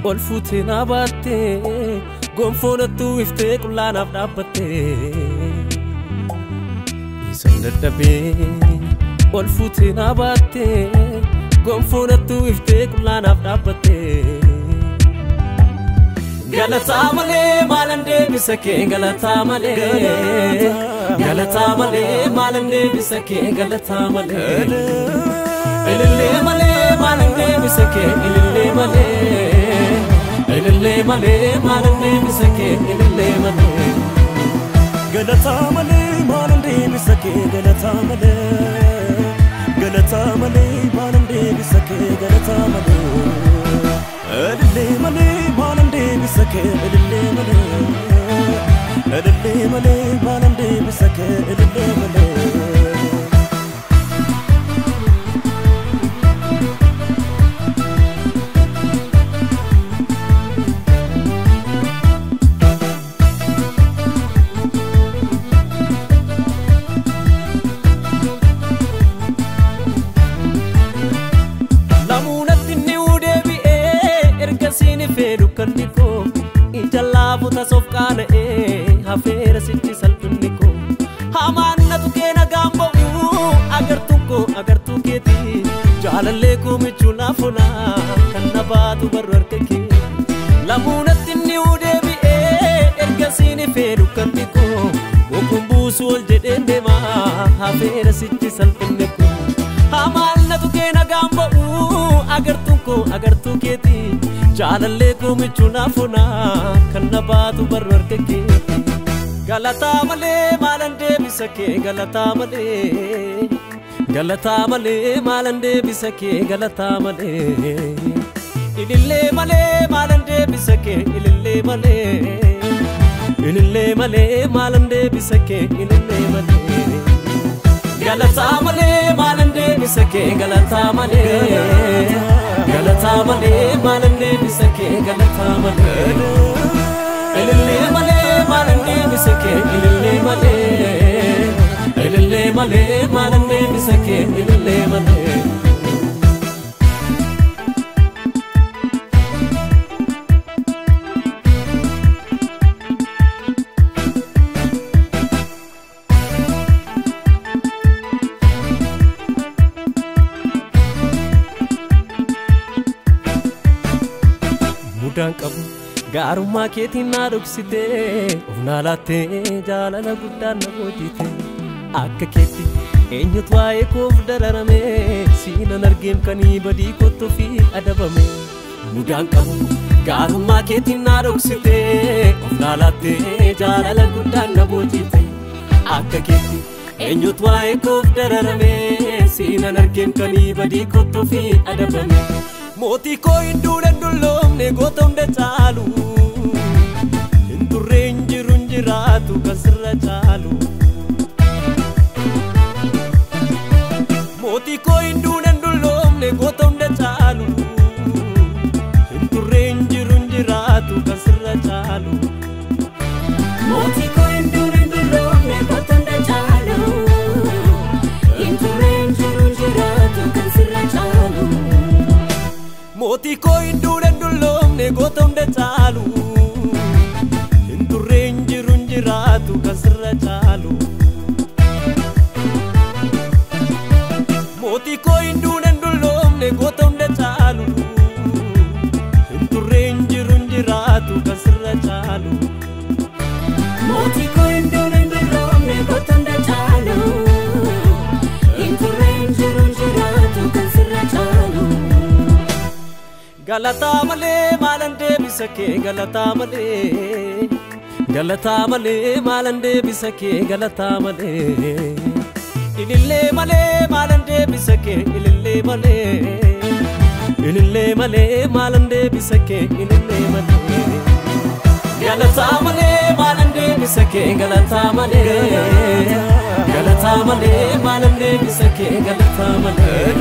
Ol fuutee na baattee gonfoonattu iftee qullaanaaf dhaabbattee isan dadhabee ol fuutee na baattee gonfoonattu iftee qullaanaaf dhaabbattee galataa malee maalan deebisa kee galataa malee maalan deebisa kee galataa malee ilillee malee maalan deebisa kee ilillee malee maalan deebisa kee ilillee malee galataa malee maalan deebisa kee galataa malee maalan deebisa kee galataa malee ilillee malee maalan deebisa kee ilillee malee maalan deebisa kee ilillee malee Kaniko ijallaafu tasoof qaana'ee hafeera sichi salphimniko hamaanna tukeena gaamba'u agartuu keetii jaalallee koomichuu naafuna kan na baatu barru harka kee lamuunatti inni deebi'ee ergasiin fedhu kanniko boqoon buusu ol jedheen deema hafeera sichi salphimniko hamaanna tukeena gaamba'u agartuu keetii jaalallee koomichuu naafuna kan na baatu barru harka kee galataa malee maalan deebisa kee galataa malee maalan deebisa kee galataa malee ilillee malee maalan deebisa kee ilillee malee maalan deebisa kee ilillee malee galataa malee maalan deebisa kee galataa malee maalan deebisa kee galataa malee ilillee malee maalan deebisa kee ilillee malee maalan deebisa kee ilillee malee qabu gaarummaa keetiin na dhoksitee of na laattee jaalala guddaan na boojitee akka keetti eenyutu waa'ee koof dararame siinan argeem kanii badii kottuu fi adabame mudaan qabu gaarummaa keetiin na dhoksitee of na laattee jaalala guddaan na boojitee akka keetti eenyutu waa'ee koof dararame siinan argeem kanii badii kottuu fi adabame Mootii koo hinduudhan dulloomne goota hunda caalu hin turre hinjiru hinjiraatu kan sirra caalu Mootii koo hinduudhan dulloomne goota hunda caalu hin turre hinjiru hinjiraatu kan sirra caalu Mootii koo hinduudhan dulloomne goota hunda caalu hin turre hinjiru hinjiraatu kan sirra caalu Mootii koo hinduudhan dulloomne goota hunda caalu hin turre hinjiru hinjiraatu kan sirra caalu Mootii koo hinduudhan dulloomne goota hunda caalu hin turre hinjiru hinjiraatu kan sirra caalu Mootii koo hinduudhan dulloomne goota hunda caalu hin turre hinjiru hinjiraatu kan sirra caalu galataa malee maalan deebisa kee galataa malee maalan deebisa kee galataa malee ilillee malee maalan deebisa kee ilillee ilillee malee maalan deebisa kee ilillee malee galataa malee maalan deebisa kee galataa malee maalan deebisa kee galataa malee